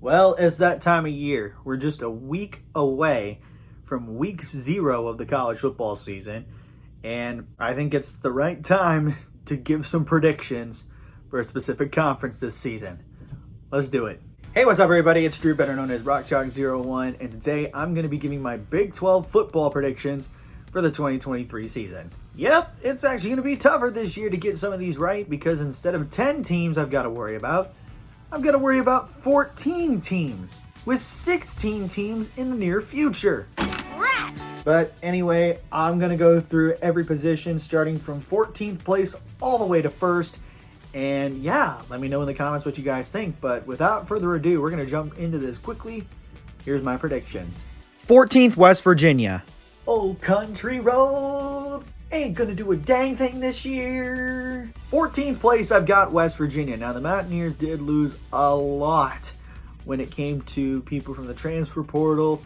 Well, it's that time of year. We're just a week away from week 0 of the college football season, and I think it's the right time to give some predictions for a specific conference this season. Let's do it. Hey, what's up, everybody? It's Drew, better known as RockChalk01, and today I'm going to be giving my Big 12 football predictions for the 2023 season. Yep, it's actually going to be tougher this year to get some of these right because instead of 10 teams I've got to worry about 14 teams, with 16 teams in the near future. But anyway, I'm going to go through every position starting from 14th place all the way to 1st. And yeah, let me know in the comments what you guys think. But without further ado, we're going to jump into this quickly. Here's my predictions. 14th, West Virginia. Old country roads ain't gonna do a dang thing this year. 14th place, I've got West Virginia. Now, the Mountaineers did lose a lot when it came to people from the transfer portal,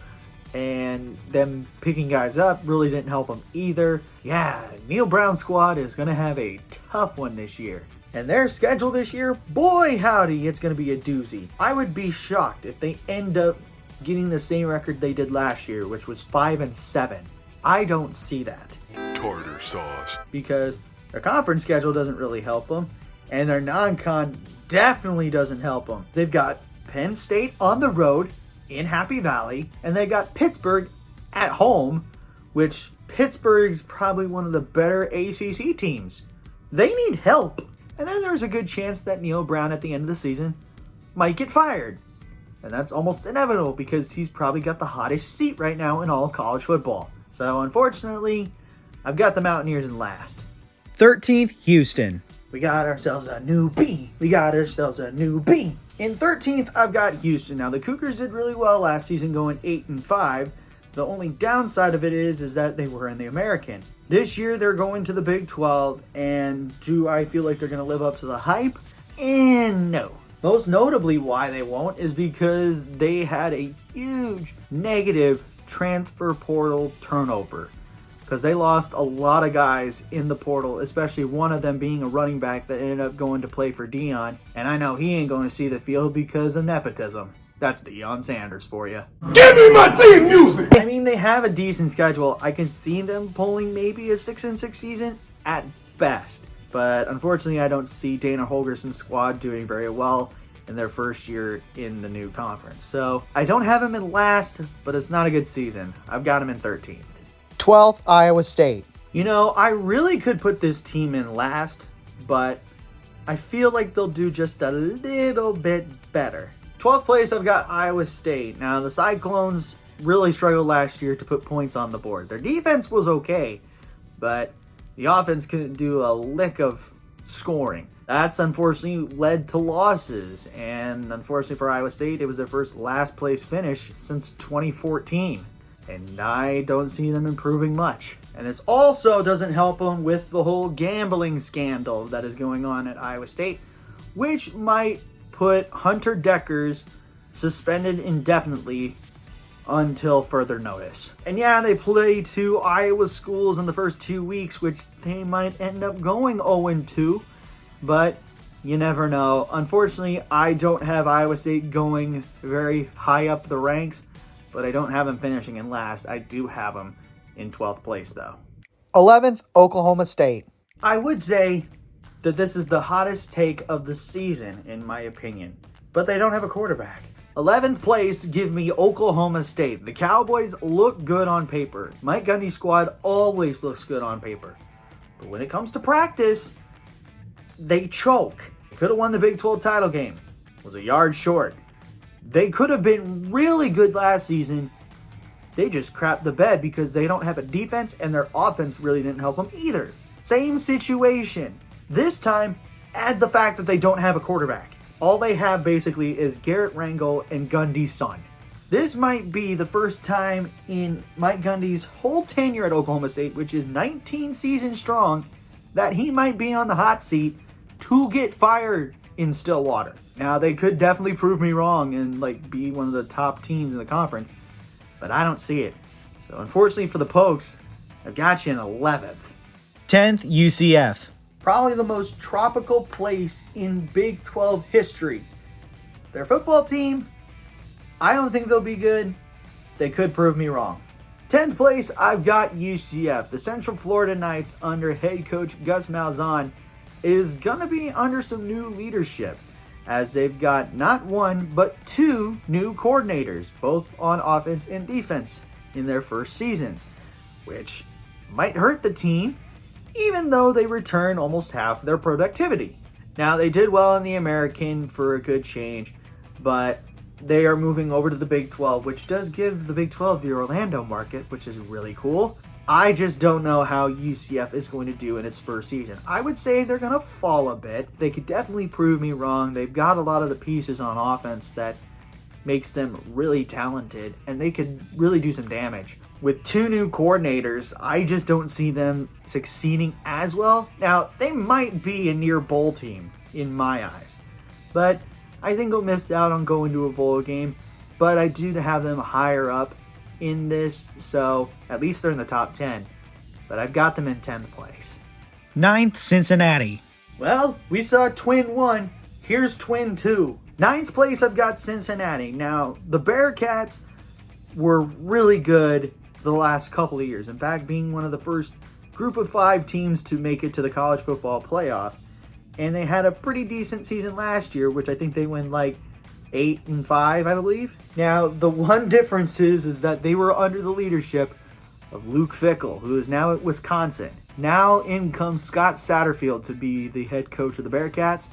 and them picking guys up really didn't help them either. Yeah, Neil Brown's squad is gonna have a tough one this year. And their schedule this year, boy howdy, it's gonna be a doozy. I would be shocked if they end up getting the same record they did last year, which was 5-7. I don't see that. Tartar sauce. Because their conference schedule doesn't really help them, and their non-con definitely doesn't help them. They've got Penn State on the road in Happy Valley, and they got Pittsburgh at home, which Pittsburgh's probably one of the better ACC teams. They need help. And then there's a good chance that Neil Brown at the end of the season might get fired. And that's almost inevitable because he's probably got the hottest seat right now in all of college football. So unfortunately, I've got the Mountaineers in last. 13th, Houston. We got ourselves a newbie. In 13th, I've got Houston. Now, the Cougars did really well last season going 8-5. The only downside of it is that they were in the American. This year, they're going to the Big 12. And do I feel like they're going to live up to the hype? And no. Most notably why they won't is because they had a huge negative transfer portal turnover. Because they lost a lot of guys in the portal, especially one of them being a running back that ended up going to play for Deion. And I know he ain't going to see the field because of nepotism. That's Deion Sanders for you. Give me my theme music! I mean, they have a decent schedule. I can see them pulling maybe a 6-6 season at best. But unfortunately, I don't see Dana Holgerson's squad doing very well in their first year in the new conference. So I don't have him in last, but it's not a good season. I've got him in 13th. 12th, Iowa State. You know, I really could put this team in last, but I feel like they'll do just a little bit better. 12th place, I've got Iowa State. Now, the Cyclones really struggled last year to put points on the board. Their defense was okay, but the offense couldn't do a lick of scoring. That's unfortunately led to losses, and unfortunately for Iowa State, it was their first last place finish since 2014, and I don't see them improving much. And this also doesn't help them with the whole gambling scandal that is going on at Iowa State, which might put Hunter Deckers suspended indefinitely until further notice. And yeah, they play 2 Iowa schools in the first 2 weeks, which they might end up going 0-2, but you never know. Unfortunately, I don't have Iowa State going very high up the ranks, but I don't have them finishing in last. I do have them in 12th place, though. 11th, Oklahoma State. I would say that this is the hottest take of the season, in my opinion, but they don't have a quarterback. 11th place, give me Oklahoma State. The Cowboys look good on paper. Mike Gundy's squad always looks good on paper. But when it comes to practice, they choke. They could have won the Big 12 title game. Was a yard short. They could have been really good last season. They just crapped the bed because they don't have a defense and their offense really didn't help them either. Same situation. This time, add the fact that they don't have a quarterback. All they have basically is Garrett Rangel and Gundy's son. This might be the first time in Mike Gundy's whole tenure at Oklahoma State, which is 19 seasons strong, that he might be on the hot seat to get fired in Stillwater. Now, they could definitely prove me wrong and be one of the top teams in the conference, but I don't see it. So unfortunately for the Pokes, I've got you in 11th. 10th, UCF. Probably the most tropical place in Big 12 history. Their football team I don't think they'll be good. They could prove me wrong. 10th place, I've got UCF. The Central Florida Knights under head coach Gus Malzahn is going to be under some new leadership, as they've got not one, but two new coordinators, both on offense and defense, in their first seasons, which might hurt the team, even though they return almost half their productivity. Now, they did well in the American for a good change, but they are moving over to the Big 12, which does give the Big 12 the Orlando market, which is really cool. I just don't know how UCF is going to do in its first season. I would say they're going to fall a bit. They could definitely prove me wrong. They've got a lot of the pieces on offense that makes them really talented, and they could really do some damage. With two new coordinators, I just don't see them succeeding as well. Now, they might be a near bowl team in my eyes, but I think they'll miss out on going to a bowl game. But I do have them higher up in this, so at least they're in the top 10. But I've got them in 10th place. 9th, Cincinnati. Well, we saw Twin 1. Here's Twin 2. 9th place, I've got Cincinnati. Now, the Bearcats were really good the last couple of years. In fact, being one of the first group of 5 teams to make it to the college football playoff. And they had a pretty decent season last year, which I think they went like 8-5, I believe. Now, the one difference is that they were under the leadership of Luke Fickell, who is now at Wisconsin. Now in comes Scott Satterfield to be the head coach of the Bearcats.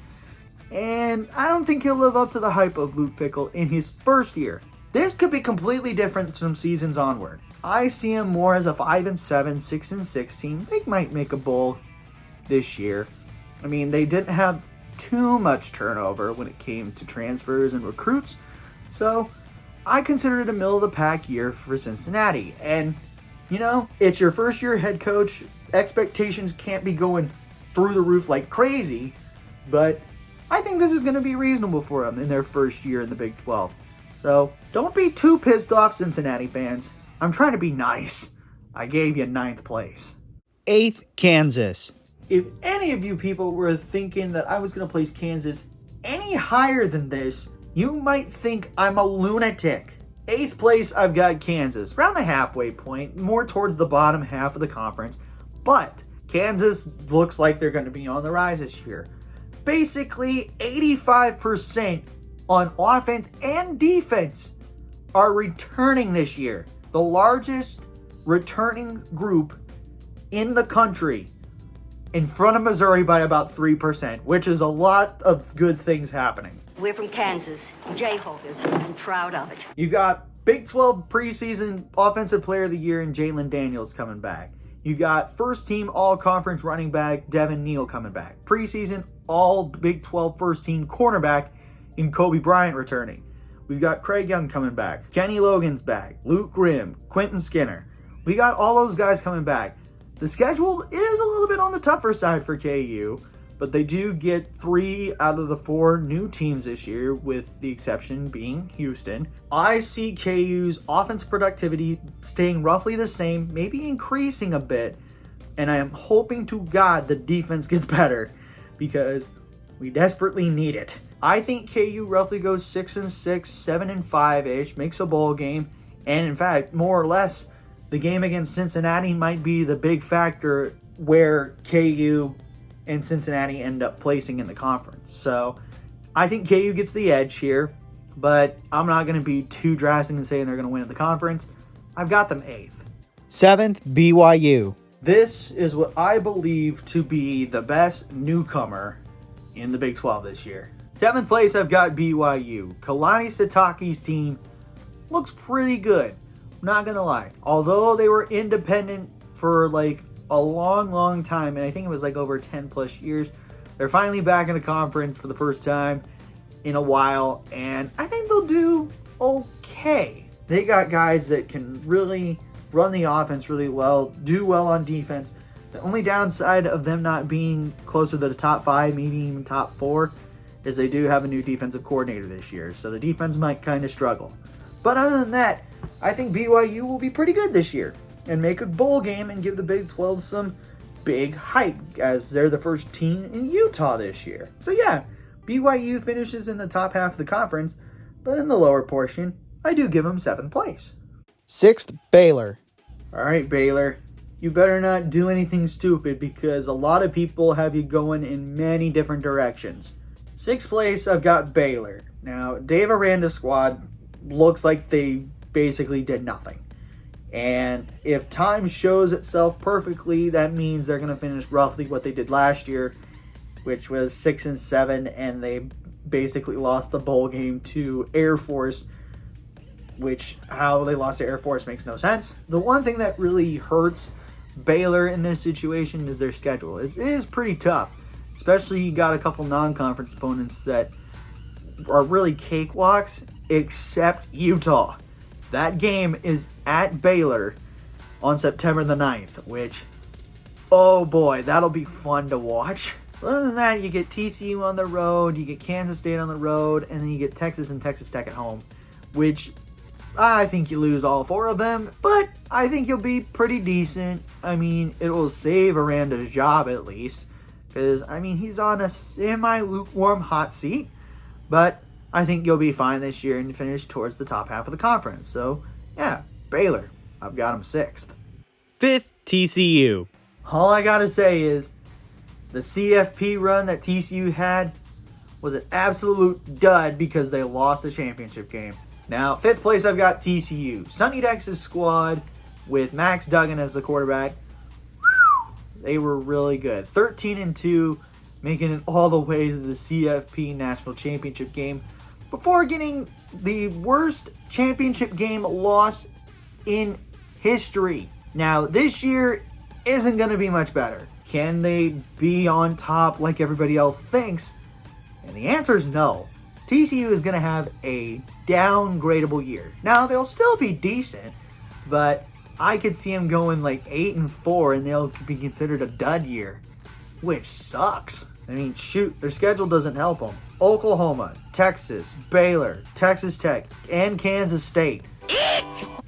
And I don't think he'll live up to the hype of Luke Fickell in his first year. This could be completely different from seasons onward. I see him more as a 5-7, 6-6 team. They might make a bowl this year. I mean, they didn't have too much turnover when it came to transfers and recruits. So I consider it a middle-of-the-pack year for Cincinnati. And, you know, it's your first year head coach. Expectations can't be going through the roof like crazy. But I think this is going to be reasonable for them in their first year in the Big 12. So don't be too pissed off, Cincinnati fans. I'm trying to be nice. I gave you 9th place. 8th, Kansas. If any of you people were thinking that I was going to place Kansas any higher than this, you might think I'm a lunatic. 8th place, I've got Kansas. Around the halfway point, more towards the bottom half of the conference. But Kansas looks like they're going to be on the rise this year. Basically, 85% on offense and defense are returning this year. The largest returning group in the country, in front of Missouri by about 3%, which is a lot of good things happening. We're from Kansas, Jayhawkers, and proud of it. You got Big 12 preseason Offensive Player of the Year in Jalen Daniels coming back. You got first team all-conference running back Devin Neal coming back. Preseason all Big 12 first team cornerback in Kobe Bryant returning. We've got Craig Young coming back. Kenny Logan's back. Luke Grimm, Quentin Skinner. We got all those guys coming back. The schedule is a little bit on the tougher side for KU, but they do get 3 out of the 4 new teams this year, with the exception being Houston. I see KU's offense productivity staying roughly the same, maybe increasing a bit, and I am hoping to God the defense gets better, because we desperately need it. I think KU roughly goes 6-6, 7-5-ish, makes a bowl game, and in fact, more or less, the game against Cincinnati might be the big factor where KU and Cincinnati end up placing in the conference. So I think KU gets the edge here, but I'm not going to be too drastic in saying they're going to win the conference. I've got them 8th. 7th, BYU. This is what I believe to be the best newcomer in the Big 12 this year. 7th place, I've got BYU. Kalani Sitake's team looks pretty good. Not gonna lie. Although they were independent for like a long time, and I think it was like over 10 plus years, they're finally back in a conference for the first time in a while, and I think they'll do okay. They got guys that can really run the offense really well, do well on defense. The only downside of them not being closer to the top 5, maybe even top 4, is they do have a new defensive coordinator this year, so the defense might kind of struggle. But other than that, I think BYU will be pretty good this year and make a bowl game and give the Big 12 some big hype, as they're the first team in Utah this year. So yeah, BYU finishes in the top half of the conference, but in the lower portion, I do give them 7th place. 6th, Baylor. All right, Baylor, you better not do anything stupid because a lot of people have you going in many different directions. 6th place, I've got Baylor. Now, Dave Aranda's squad looks like they basically did nothing. And if time shows itself perfectly, that means they're going to finish roughly what they did last year, which was 6-7, and they basically lost the bowl game to Air Force, which how they lost to Air Force makes no sense. The one thing that really hurts Baylor in this situation is their schedule. It is pretty tough, especially you got a couple non-conference opponents that are really cakewalks, except Utah. That game is at Baylor on September the 9th, which, oh boy, that'll be fun to watch. Other than that, you get TCU on the road, you get Kansas State on the road, and then you get Texas and Texas Tech at home, which I think you lose all 4 of them, but I think you'll be pretty decent. I mean, it will save Aranda's job at least, because, I mean, he's on a semi-lukewarm hot seat, but I think you'll be fine this year and finish towards the top half of the conference. So, yeah, Baylor, I've got him 6th. 5th, TCU. All I gotta say is, the CFP run that TCU had was an absolute dud because they lost the championship game. Now, 5th place, I've got TCU. Sonny Dykes' squad with Max Duggan as the quarterback. They were really good. 13-2, making it all the way to the CFP National Championship game before getting the worst championship game loss in history. Now, this year isn't going to be much better. Can they be on top like everybody else thinks? And the answer is no. TCU is going to have a downgradable year. Now, they'll still be decent, but I could see them going like 8-4 and they'll be considered a dud year, which sucks. I mean, shoot, their schedule doesn't help them. Oklahoma, Texas, Baylor, Texas Tech, and Kansas State.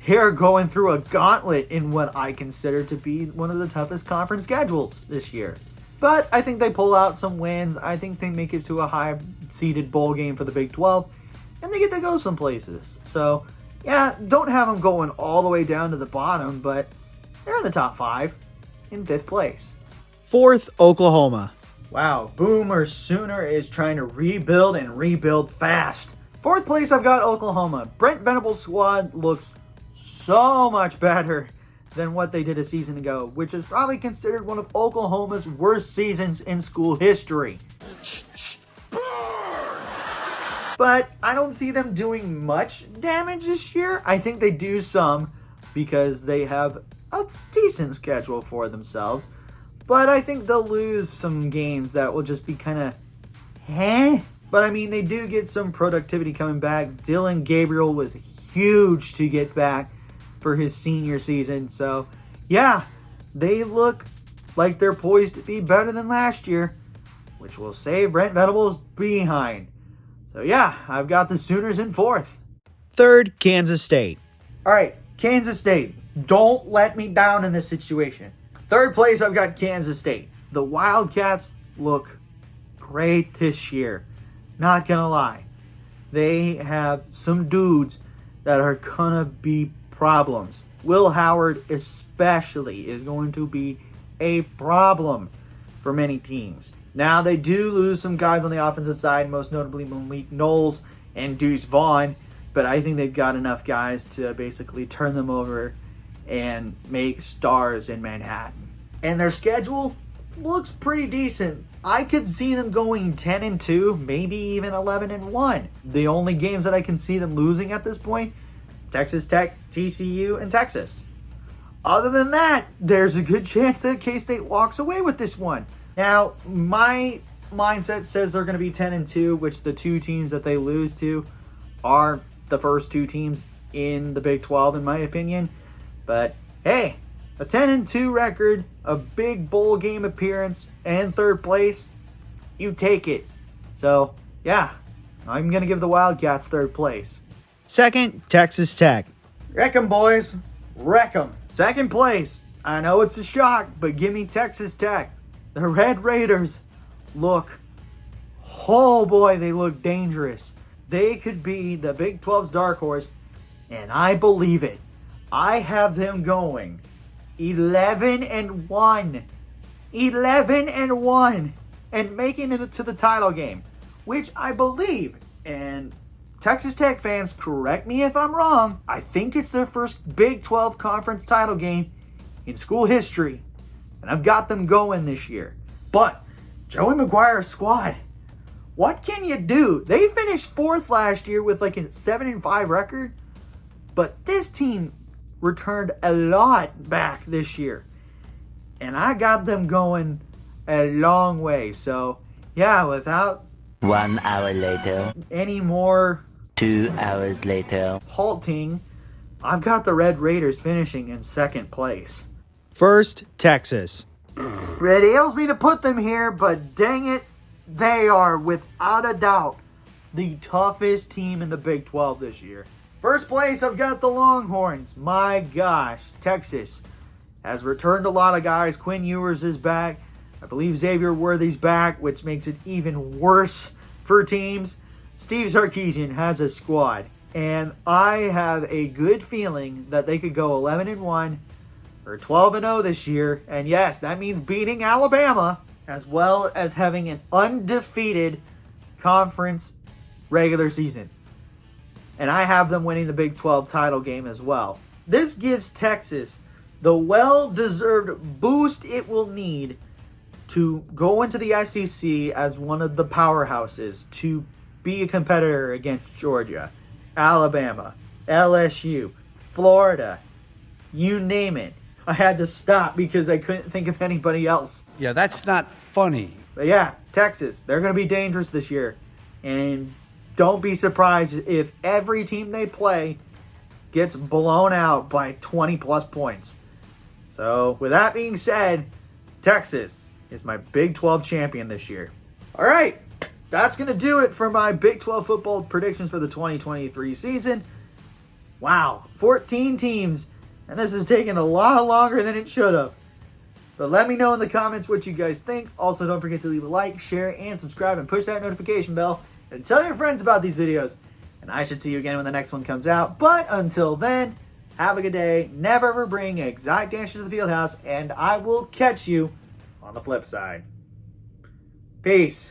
They're going through a gauntlet in what I consider to be one of the toughest conference schedules this year. But I think they pull out some wins. I think they make it to a high-seeded bowl game for the Big 12, and they get to go some places. So, yeah, don't have them going all the way down to the bottom, but they're in the top 5 in 5th place. 4th, Oklahoma. Wow, Boomer Sooner is trying to rebuild and rebuild fast. 4th place, I've got Oklahoma. Brent Venables' squad looks so much better than what they did a season ago, which is probably considered one of Oklahoma's worst seasons in school history. But I don't see them doing much damage this year. I think they do some because they have a decent schedule for themselves. But I think they'll lose some games that will just be kind of But I mean, they do get some productivity coming back. Dylan Gabriel was huge to get back for his senior season. So, yeah, they look like they're poised to be better than last year, which will save Brent Venables behind. So, yeah, I've got the Sooners in 4th. 3rd, Kansas State. All right, Kansas State. Don't let me down in this situation. 3rd place, I've got Kansas State. The Wildcats look great this year. Not gonna lie. They have some dudes that are gonna be problems. Will Howard especially is going to be a problem for many teams. Now, they do lose some guys on the offensive side, most notably Malik Knowles and Deuce Vaughn, but I think they've got enough guys to basically turn them over and make stars in Manhattan. And their schedule looks pretty decent. I could see them going 10-2, maybe even 11-1. The only games that I can see them losing at this point, Texas Tech, TCU, and Texas. Other than that, there's a good chance that K-State walks away with this one. Now, my mindset says they're going to be 10-2, which the 2 teams that they lose to are the first 2 teams in the Big 12, in my opinion. But, hey, a 10-2 record, a big bowl game appearance, and 3rd place, you take it. So, yeah, I'm going to give the Wildcats 3rd place. 2nd, Texas Tech. Wreck 'em, boys. Wreck 'em. 2nd place. I know it's a shock, but give me Texas Tech. The Red Raiders look, oh boy, they look dangerous. They could be the Big 12's dark horse And I believe it. I have them going 11-1. 11-1. And making it to the title game. Which I believe. And Texas Tech fans, correct me if I'm wrong. I think it's their first Big 12 conference title game in school history. And I've got them going this year. But Joey McGuire's squad, what can you do? They finished 4th last year with like a 7-5 record. But this team returned a lot back this year. And I got them going a long way. So, yeah, without 1 hour later. any more 2 hours later. halting, I've got the Red Raiders finishing in 2nd place. First, Texas. It ails me to put them here, but dang it, they are without a doubt the toughest team in the Big 12 this year. First place, I've got the Longhorns. My gosh, Texas has returned a lot of guys. Quinn Ewers is back. I believe Xavier Worthy's back, which makes it even worse for teams. Steve Sarkisian has a squad, and I have a good feeling that they could go 11-1 or 12-0 this year. And yes, that means beating Alabama, as well as having an undefeated conference regular season. And I have them winning the Big 12 title game as well. This gives Texas the well-deserved boost it will need to go into the SEC as one of the powerhouses, to be a competitor against Georgia, Alabama, LSU, Florida, you name it. I had to stop because I couldn't think of anybody else. Yeah, that's not funny. But yeah, Texas, they're going to be dangerous this year. And don't be surprised if every team they play gets blown out by 20-plus points. So, with that being said, Texas is my Big 12 champion this year. All right, that's going to do it for my Big 12 football predictions for the 2023 season. Wow, 14 teams, and this has taken a lot longer than it should have. But let me know in the comments what you guys think. Also, don't forget to leave a like, share, and subscribe, and push that notification bell. And tell your friends about these videos. And I should see you again when the next one comes out. But until then, have a good day. Never ever bring exotic dancers to the Fieldhouse. And I will catch you on the flip side. Peace.